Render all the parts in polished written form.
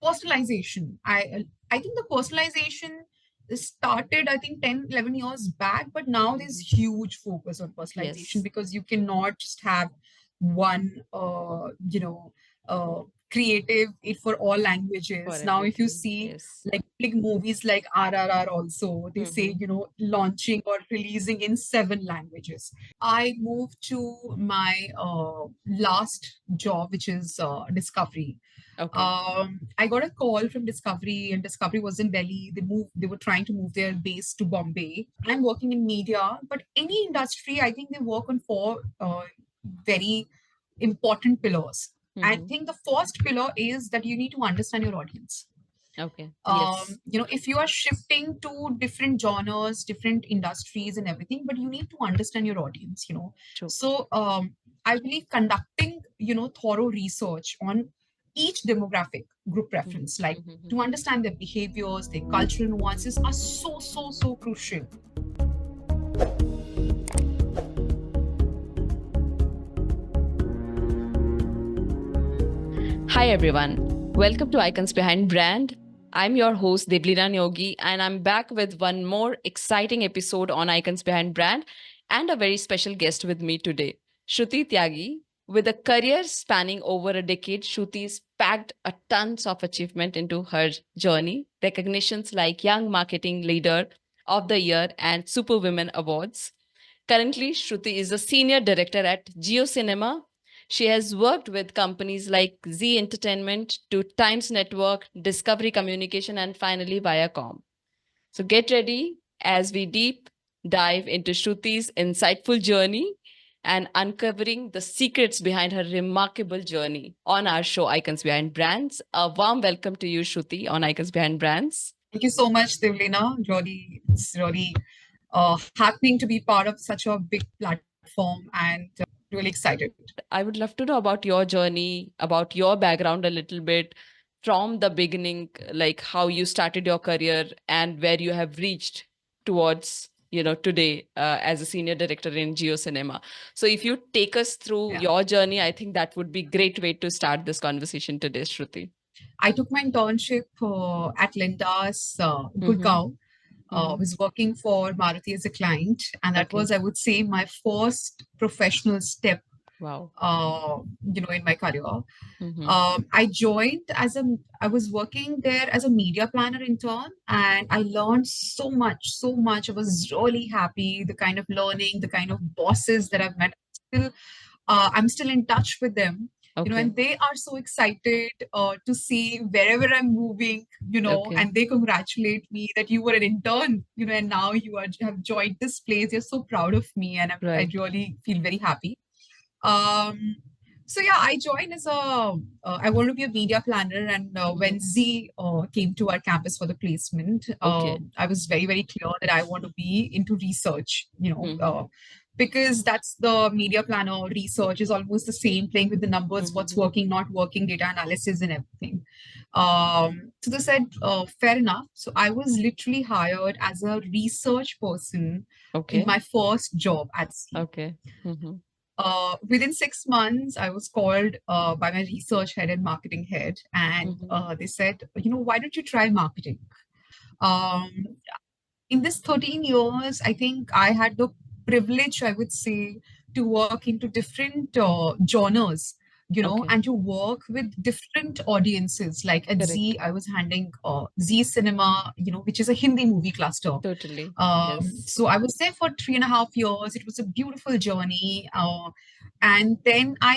personalization. I think the personalization started, I think, 10, 11 years back, but now there's huge focus on personalization Yes, because you cannot just have one, creative it for all for languages. Now, if you everything. see Yes. like big movies like RRR also, they say, Mm-hmm. launching or releasing in 7 languages. I moved to my last job, which is Discovery. Okay. I got a call from Discovery, and Discovery was in Delhi. They were trying to move their base to Bombay. I'm working in media, but any industry, I think they work on 4 very important pillars. I Mm-hmm. think the first pillar is that you need to understand your audience. Okay. Yes. If you are shifting to different genres, different industries and everything, but you need to understand your audience. True. So I believe conducting, thorough research on each demographic group preference, like Mm-hmm. to understand their behaviors, their cultural nuances are so, so, so crucial. Hi, everyone. Welcome to Icons Behind Brand. I'm your host, Devleena Neogi, and I'm back with one more exciting episode on Icons Behind Brand and a very special guest with me today, Shruti Tyagi. With a career spanning over a decade, Shruti's packed a tons of achievement into her journey, recognitions like Young Marketing Leader of the Year and Superwomen Awards. Currently, Shruti is a senior director at JioCinema. She has worked with companies like Z Entertainment to Times Network, Discovery Communication, and finally Viacom. So get ready as we deep dive into Shruti's insightful journey and uncovering the secrets behind her remarkable journey on our show Icons Behind Brands. A warm welcome to you, Shruti, on Icons Behind Brands. Thank you so much, Devlena. Really, it's really happening to be part of such a big platform, and really excited. I would love to know about your journey, about your background a little bit from the beginning, like how you started your career and where you have reached towards, today as a senior director in JioCinema. So if you take us through Yeah. your journey, I think that would be great way to start this conversation today, Shruti. I took my internship at Linda's Mm-hmm. Gurgaon. Mm-hmm. Was working for Maruti as a client, and that Okay. was, I would say, my first professional step, Wow. in my career. Mm-hmm. I joined I was working there as a media planner intern, and I learned so much, so much. I was really happy. The kind of learning, the kind of bosses that I've met. Still, I'm still in touch with them, Okay. and they are so excited to see wherever I'm moving, Okay. and they congratulate me that you were an intern, and now have joined this place. You're so proud of me, and I Right. really feel very happy. Um, so yeah, I joined as I want to be a media planner, and Mm-hmm. when Z came to our campus for the placement, Okay. I was very, very clear that I want to be into research, Mm-hmm. because that's the media planner research is almost the same, playing with the numbers, what's Mm-hmm. working, not working, data analysis, and everything. So they said, fair enough. So I was literally hired as a research person in Okay. my first job at Z. Okay. Mm-hmm. Within 6 months, I was called by my research head and marketing head, and Mm-hmm. they said, why don't you try marketing? Um, in this 13 years, I think I had the privilege, I would say, to work into different genres, Okay. and to work with different audiences. Like at Correct. Z, I was handling Z Cinema, which is a Hindi movie cluster. Totally. Um, Yes. so I was there for 3.5 years. It was a beautiful journey. And then I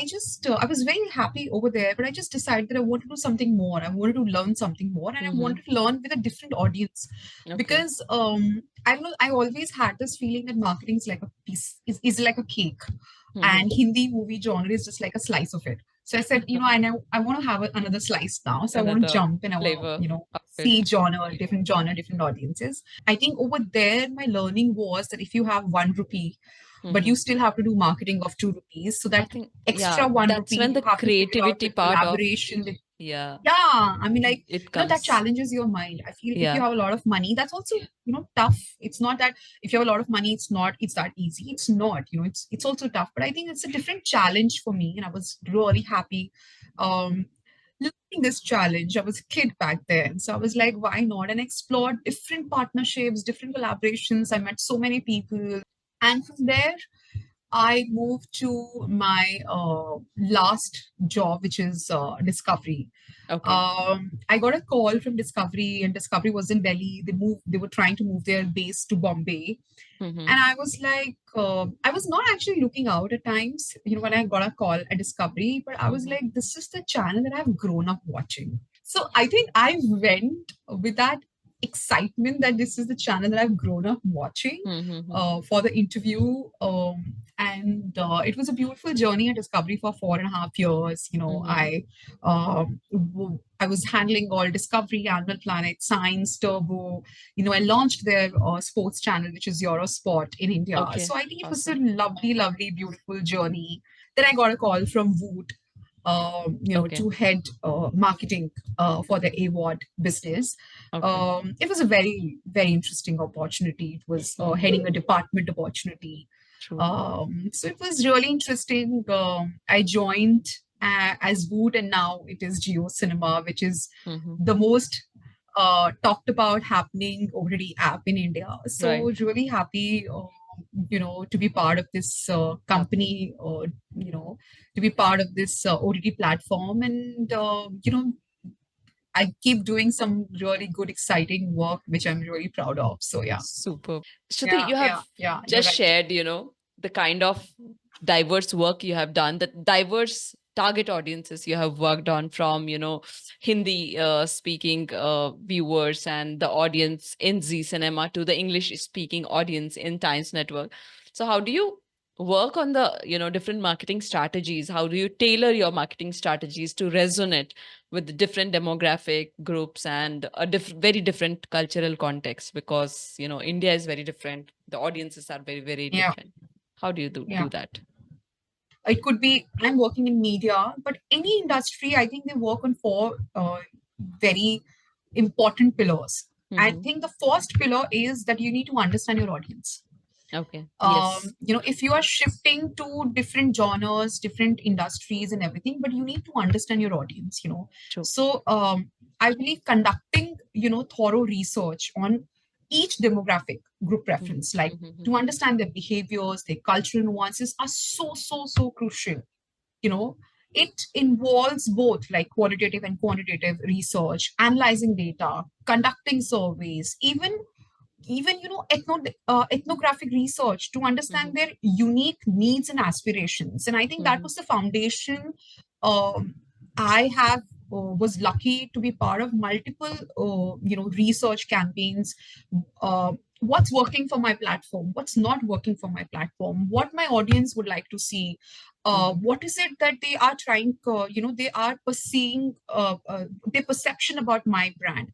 was very happy over there, but I just decided that I wanted to do something more. I wanted to learn something more, and I Mm-hmm. wanted to learn with a different audience Okay. because I don't know, I always had this feeling that marketing is like a piece, is like a cake, Mm-hmm. and Hindi movie genre is just like a slice of it. So I said, I know I want to have another slice now. So I want to Another jump and I want to, flavor of see it. genre, different audiences. I think over there, my learning was that if you have 1 rupee, but Mm-hmm. you still have to do marketing of 2 rupees, so I that think, yeah, extra one that's rupee when you the have to figure out creativity the part of, collaboration with. yeah, Yeah, I mean, like, it that comes. challenges your mind. I feel if you Yeah. have a lot of money, that's also, tough. It's not that if you have a lot of money, it's that easy. It's not, it's also tough. But I think it's a different challenge for me, and I was really happy. Um, loving this challenge. I was a kid back then. So I was like, why not? And explored different partnerships, different collaborations. I met so many people. And from there, I moved to my last job, which is Discovery. Okay. I got a call from Discovery, and Discovery was in Delhi. They were trying to move their base to Bombay, Mm-hmm. and I was like, I was not actually looking out at times, when I got a call at Discovery, but I was Mm-hmm. like, this is the channel that I've grown up watching. So I think I went with that excitement that this is the channel that I've grown up watching Mm-hmm. for the interview. And it was a beautiful journey at Discovery for 4.5 years. Mm-hmm. I was handling all Discovery, Animal Planet, Science, Turbo. I launched their sports channel, which is Eurosport in India. So Okay. I think it was a Awesome. lovely, lovely, beautiful journey. Then I got a call from Woot, Okay. to head marketing for the award business. Okay. It was a very, very interesting opportunity. It was Mm-hmm. heading a department opportunity. True. So it was really interesting. I joined as Woot, and now it is JioCinema, which is Mm-hmm. the most talked about happening OTT app in India. Right. So really happy, to be part of this Company. company, or to be part of this OTT platform, and I keep doing some really good, exciting work, which I'm really proud of. So yeah, Super. Shruti, yeah, you yeah, have yeah. You're just right. shared, the kind of diverse work you have done, the diverse target audiences you have worked on, from, Hindi speaking viewers and the audience in Z Cinema to the English speaking audience in Times Network. So how do you work on the, different marketing strategies? How do you tailor your marketing strategies to resonate with different demographic groups and a very different cultural context? Because India is very different, the audiences are very, very Yeah, different. How do you do yeah. that? It could be I'm working in media, but any industry, I think they work on four very important pillars. I Mm-hmm. think the first pillar is that you need to understand your audience. Okay. Yes. If you are shifting to different genres, different industries and everything, but you need to understand your audience. True. So I believe conducting thorough research on each demographic group Mm-hmm. preference, like Mm-hmm. to understand their behaviors, their cultural nuances, are so crucial. you know it involves both like qualitative and quantitative research, analyzing data, conducting surveys, even ethnographic research to Mm-hmm. understand their unique needs and aspirations. And I think that Mm-hmm. was the foundation. um, I have was lucky to be part of multiple research campaigns. What's working for my platform, what's not working for my platform, what my audience would like to see, Mm-hmm. what is it that they are trying, they are perceiving, their perception about my brand.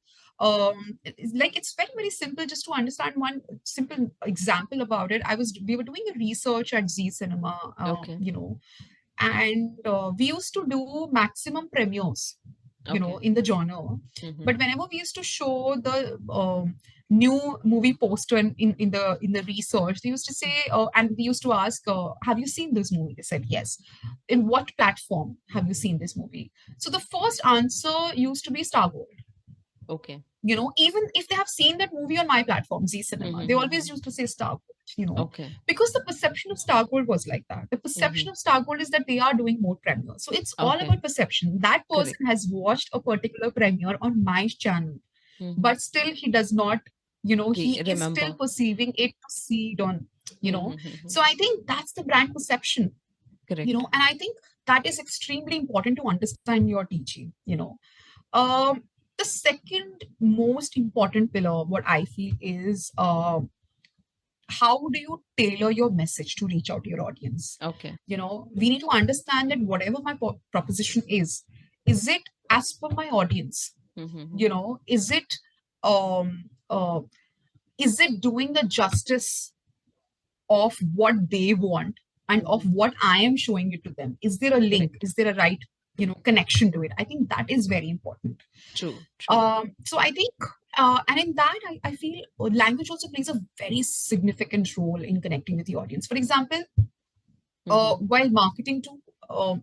It's very, very simple. Just to understand one simple example about it, we were doing a research at Z Cinema, Okay. and we used to do maximum premieres, Okay. in the genre. Mm-hmm. But whenever we used to show the new movie poster in the research, they used to say, and we used to ask, have you seen this movie? They said yes. In what platform have you seen this movie? So the first answer used to be Star Wars. Okay. Even if they have seen that movie on my platform, Z Cinema, they always Mm-hmm. used to say Star Gold, Okay. because the perception of Star Gold was like that. The Mm-hmm. perception of Star Gold is that they are doing more premieres. So it's all Okay. about perception. That Correct. person has watched a particular premiere on my channel, Mm-hmm. but still he does not, he is still Remember. perceiving it to see it on. Mm-hmm. So I think that's the brand perception, Correct. and I think that is extremely important to understand your teaching. um, the second most important pillar, what I feel, is how do you tailor your message to reach out to your audience? Okay. We need to understand that whatever my proposition is it as per my audience? Mm-hmm. Um, uh, is it doing the justice of what they want and of Mm-hmm. what I am showing it to them? Is there a link? Correct. Is there a right, connection to it? I think that is very important. True. True. So I think, and in that, I feel language also plays a very significant role in connecting with the audience. For example, Mm-hmm. while marketing to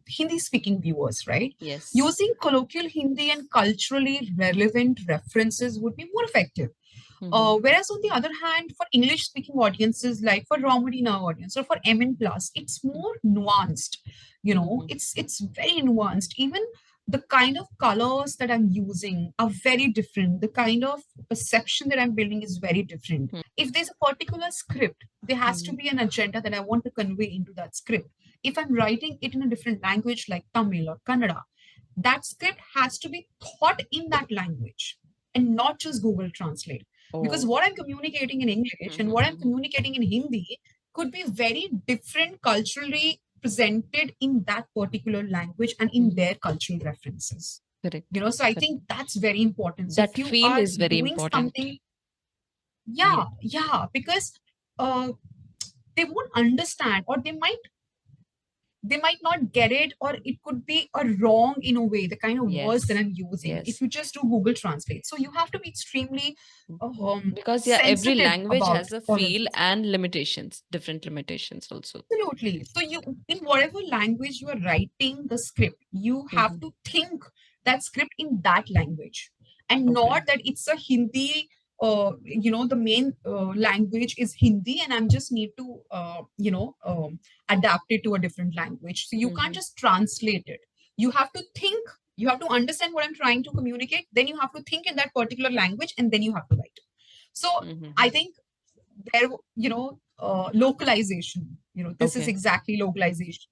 Hindi speaking viewers, right? Yes. Using colloquial Hindi and culturally relevant references would be more effective. Whereas on the other hand, for English speaking audiences, like for Romedy Now audience or for MN Plus, it's more nuanced. It's very nuanced. Even the kind of colors that I'm using are very different. The kind of perception that I'm building is very different. If there's a particular script, there has to be an agenda that I want to convey into that script. If I'm writing it in a different language like Tamil or Kannada, that script has to be thought in that language and not just Google Translate. Because what I'm communicating in English and what I'm communicating in Hindi could be very different culturally presented in that particular language and in their cultural references. Correct. So I think that's very important. So That if you feel are is very doing important. something, Yeah. yeah, because uh, they won't understand, or they might not get it, or it could be a wrong in a way, the kind of words that Yes. I'm using if Yes. you just do Google Translate. So you have to be extremely Because yeah, every sensitive language about has a all of feel these. and limitations, different limitations also. Absolutely. So you, in whatever language you are writing the script, you have to think that script in that language, and Okay. not that it's a Hindi. The main language is Hindi, and I'm just need to adapt it to a different language. So you can't just translate it. You have to think. You have to understand what I'm trying to communicate. Then you have to think in that particular language, and then you have to write. So I think there, localization, this is Okay. exactly localization,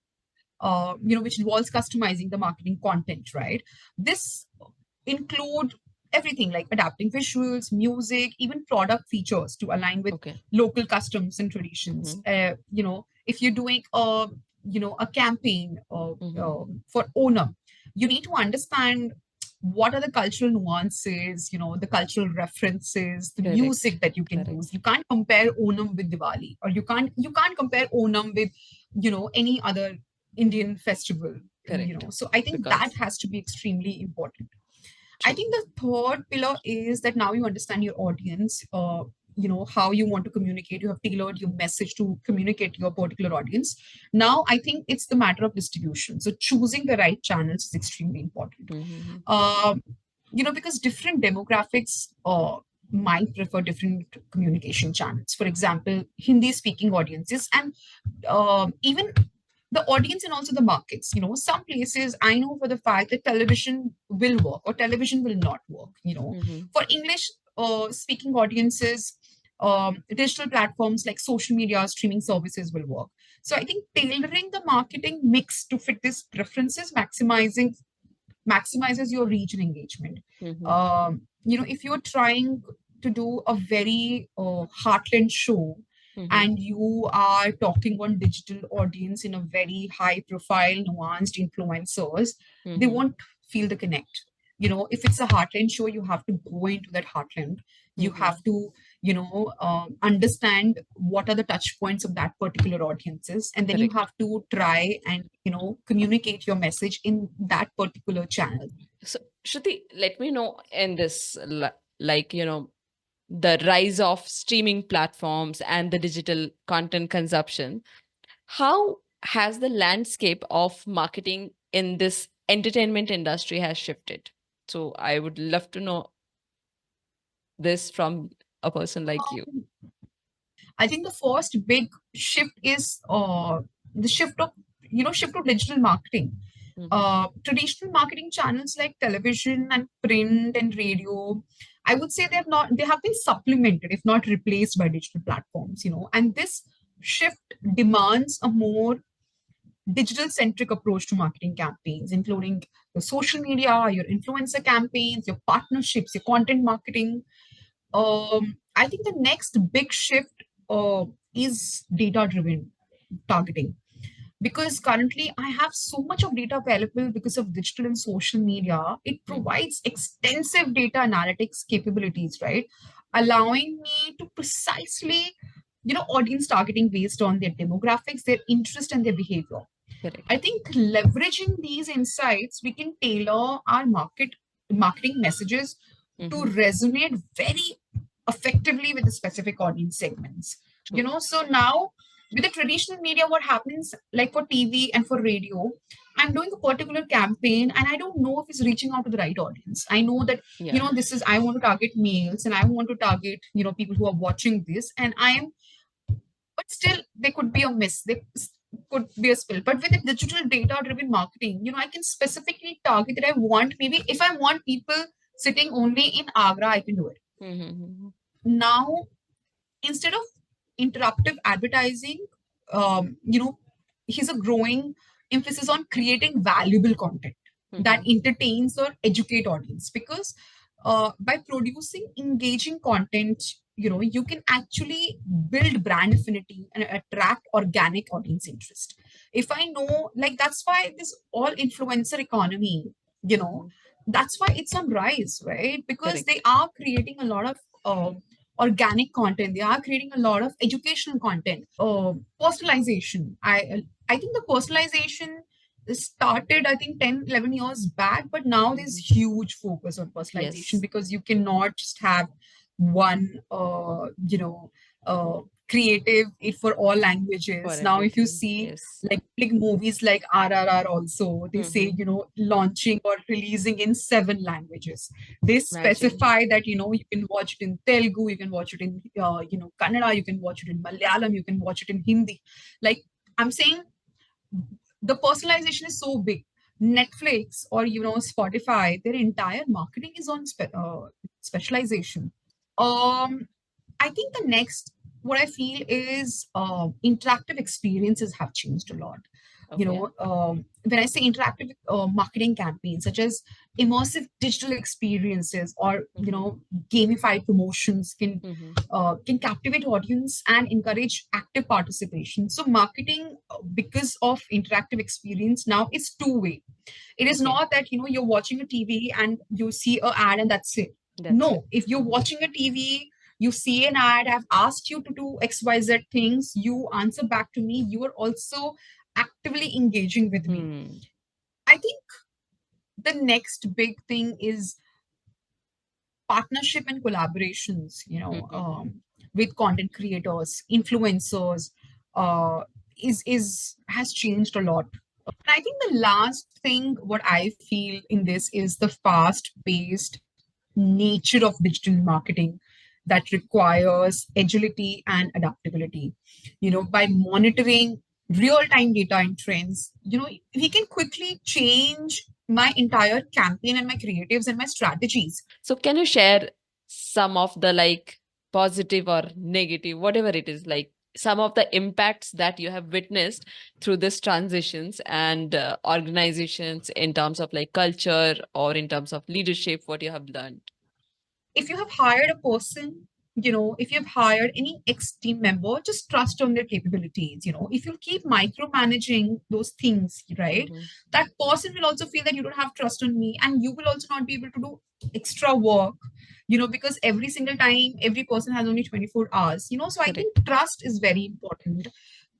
which involves customizing the marketing content, right? This include everything like adapting visuals, music, even product features to align with Okay. local customs and traditions. If you're doing a campaign for Onam, you need to understand what are the cultural nuances, the cultural references, the Correct. music that you can Correct. use. You can't compare Onam with Diwali, or you can't compare Onam with any other Indian festival. Correct. So I think that Because has to be extremely important. I true. think the third pillar is that now you understand your audience, how you want to communicate. You have tailored your message to communicate to your particular audience. Now, I think it's the matter of distribution. So choosing the right channels is extremely important. Mm-hmm. Um, because different demographics might prefer different communication channels. For example, Hindi speaking audiences and even the audience and also the markets. Some places I know for the fact that television will work or television will not work. For English speaking audiences, digital platforms like social media, streaming services will work. So I think tailoring the marketing mix to fit these preferences maximizes your reach and engagement. If you're trying to do a very heartland show and you are talking on digital audience in a very high profile, nuanced influencers, they won't feel the connect. If it's a heartland show, you have to go into that heartland. You have to, understand what are the touch points of that particular audiences, and then you Correct. have to try and communicate your message in that particular channel. So, Shruti, let me know in this, like, the rise of streaming platforms and the digital content consumption. How has the landscape of marketing in this entertainment industry has shifted? So, I would love to know this from a person like you. I think the first big shift is the shift to digital marketing. Traditional marketing channels like television and print and radio, I would say they have been supplemented, if not replaced, by digital platforms. And this shift demands a more digital centric approach to marketing campaigns, including your social media, your influencer campaigns, your partnerships, your content marketing. I think the next big shift is data driven targeting, because currently I have so much of data available because of digital and social media. It provides extensive data analytics capabilities, right? Allowing me to precisely, audience targeting based on their demographics, their interest, and their behavior. I Correct. think leveraging these insights, we can tailor our marketing messages to Mm-hmm. resonate very effectively with the specific audience segments. True. So now With the traditional media, what happens, like for TV and for radio, I'm doing a particular campaign and I don't know if it's reaching out to the right audience. I know that, Yeah. this is, I want to target males and I want to target, people who are watching this. And but still there could be a miss. There could be a spill. But with the digital data driven marketing, I can specifically target that I want, maybe if I want people sitting only in Agra, I can do it. Mm-hmm. Now, instead of interruptive advertising, here's a growing emphasis on creating valuable content that Mm-hmm. entertains or educate audience, because by producing engaging content, you can actually build brand affinity and attract organic audience interest. If I know, like, that's why this all influencer economy, you know Mm-hmm. that's why it's on rise, right? Because they Correct. are creating a lot of organic content. They are creating a lot of educational content. Personalization, I think the personalization started, I think, 10, 11 years back, but now there's Mm-hmm. huge focus on personalization, Yes. because you cannot just have one creative it for all For languages. Now if you everything. see, Yes. like big movies like RRR, also they say, Mm-hmm. launching or releasing in 7 languages. They Imagine. specify that, you can watch it in Telugu, you can watch it in Kannada, you can watch it in Malayalam, you can watch it in Hindi. Like, I'm saying, the personalization is so big. Netflix or Spotify, their entire marketing is on specialization. um I think the next, what I feel is, interactive experiences have changed a lot. Okay. When I say interactive marketing campaigns, such as immersive digital experiences or Mm-hmm. gamified promotions, Mm-hmm. can captivate audience and encourage active participation. So marketing, because of interactive experience, now is two-way. It is Okay. not that, you're watching a TV and you see a ad and that's it. That's it. No, if you're Mm-hmm. watching a TV, you see an ad, I've asked you to do XYZ things, you answer back to me, you are also actively engaging with me. Hmm. I think the next big thing is partnership and collaborations, Mm-hmm. with content creators, influencers, uh, is has changed a lot. And I think the last thing, what I feel in this, is the fast paced nature of digital marketing that requires agility and adaptability. By monitoring real time data and trends, we can quickly change my entire campaign and my creatives and my strategies. So can you share some of the like positive or negative, whatever it is, like some of the impacts that you have witnessed through this transitions and organizations in terms of like culture or in terms of leadership, what you have learned? If you have hired a person, if you've hired any ex team member, just trust on their capabilities. If you keep micromanaging those things, right, Mm-hmm. that person will also feel that you don't have trust on me, and you will also not be able to do extra work, because every single time, every person has only 24 hours. So I think Correct. trust is very important.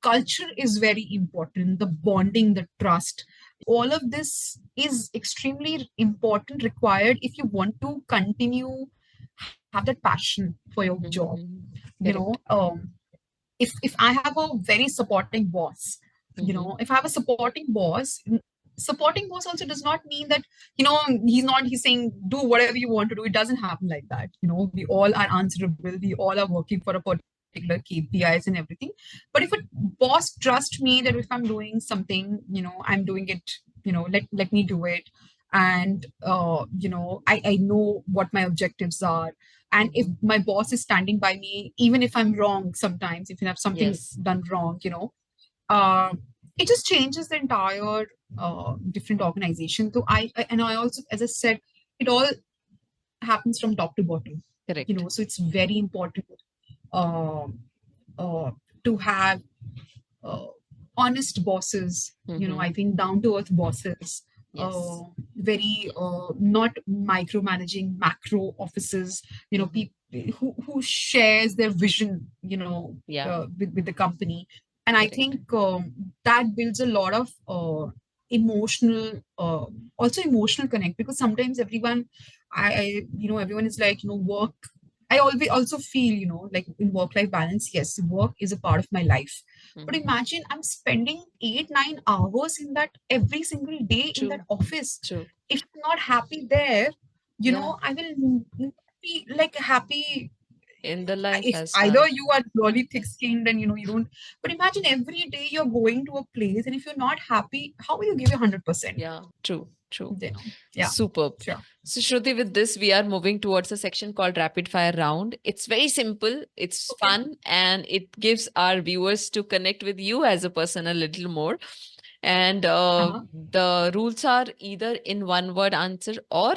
Culture is very important, the bonding, the trust, all of this is extremely important, required, if you want to continue have that passion for your job. Mm-hmm. you know Correct. um if I have a very supporting boss, Mm-hmm. if I have a supporting boss also does not mean that, he's saying do whatever you want to do. It doesn't happen like that. We all are answerable, we all are working for a particular KPIs and everything. But if a boss trusts me that if I'm doing something, I'm doing it, let me do it. And I know what my objectives are. And if Mm-hmm. my boss is standing by me, even if I'm wrong, sometimes if you have something Yes. done wrong, uh, it just changes the entire different organization. So and I also, as I said, it all happens from top to bottom. Correct. So it's very important, uh, uh, to have uh, honest bosses, Mm-hmm. I think down to earth bosses, uh, Yes. very not micromanaging macro offices, Mm-hmm. people who shares their vision, Yeah. with the company. And I Correct. think that builds a lot of emotional, also emotional connect, because sometimes everyone, everyone is like, work. I always also feel, like in work-life balance, yes, work is a part of my life. But Mhm. imagine I'm spending 8, 9 hours in that every single day in that True, office. true. If I'm not happy there, Yeah, I will not be like happy. in the life If as either well. you are really thick-skinned and you don't, but imagine every day you're going to a place, and if you're not happy, how will you give your 100%? Yeah, true, true. Yeah, Superb. sure. So, Shruti, with this, we are moving towards a section called Rapid Fire Round. It's very simple, it's Okay. fun, and it gives our viewers to connect with you as a person a little more. And Uh-huh. the rules are either in one word answer, or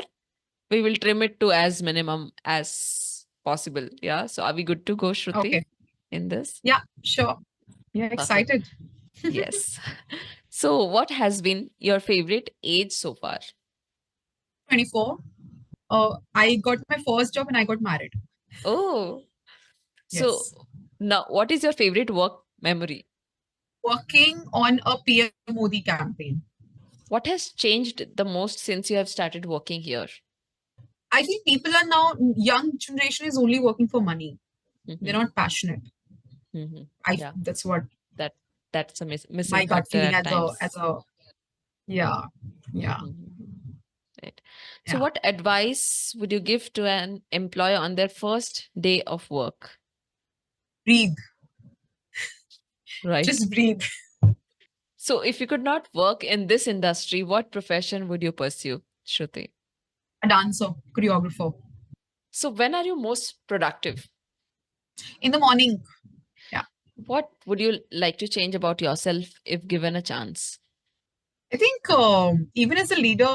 we will trim it to as minimum as possible. Yeah. So, are we good to go, Shruti, Okay. in this? Yeah, sure. Yeah, Perfect. excited. Yes. So, what has been your favorite age so far? 24. I got my first job and I got married. Oh, so Yes. now what is your favorite work memory? Working on a PM Modi campaign. What has changed the most since you have started working here? I think people are now, young generation is only working for money. They're Hmm. not passionate. Hmm. I Yeah, That's what that that's a missing my gut factor feeling at as times. a yeah, yeah, Mhm. Right. So, yeah. what advice would you give to an employer on their first day of work? Breathe. Right. Just breathe. So, if you could not work in this industry, what profession would you pursue, Shruti? A dancer, choreographer. So, when are you most productive? In the morning. Yeah. What would you like to change about yourself if given a chance? I think even as a leader,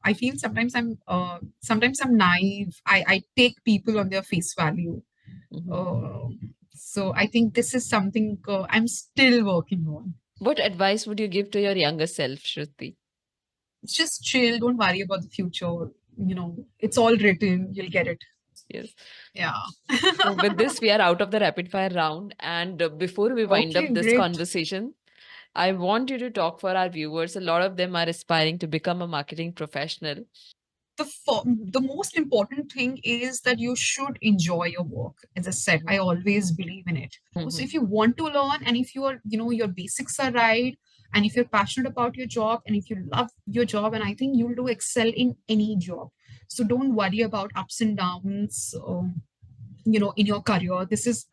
I feel sometimes I'm naive. I take people on their face value. Mhm. Uh, so I think this is something I'm still working on. What advice would you give to your younger self, Shruti? Just chill. Don't worry about the future. It's all written. You'll get it. Yes. Yeah. So, with this, we are out of the rapid fire round. And before we wind Okay, up this great. conversation, I want you to talk for our viewers. A lot of them are aspiring to become a marketing professional. The most important thing is that you should enjoy your work. As I said, I always believe in it. So Mhm. if you want to learn, and if your basics are right, and if you're passionate about your job, and if you love your job, and I think you'll do excel in any job. So don't worry about ups and downs. In your career, this is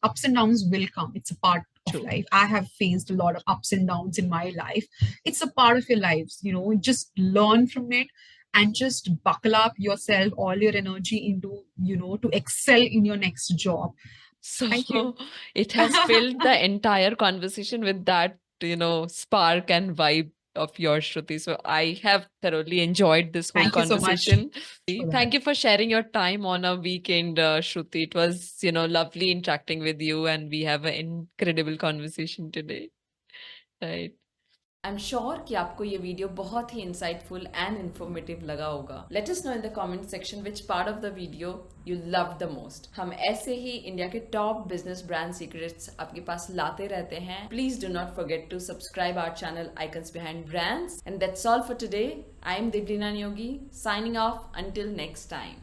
ups and downs will come. It's a part of True. life. I have faced a lot of ups and downs in my life. It's a part of your lives. Just learn from it, and just buckle up yourself, all your energy into to excel in your next job. Thank you. So it has filled the entire conversation with that, spark and vibe of yours, Shruti. So I have thoroughly enjoyed this whole Thank you so much conversation. for that. Thank you for sharing your time on a weekend, Shruti. It was, lovely interacting with you, and we have an incredible conversation today. Right. I am sure कि आपको ये video बहुत ही insightful and informative लगा होगा. Let us know in the comment section which part of the video you love the most. हम ऐसे ही India के टॉप बिजनेस ब्रांड सीक्रेट्स आपके पास लाते रहते हैं. Please do not forget to subscribe our channel icons behind brands. And that's all for today. I am Devlina Neogi, signing off until next time.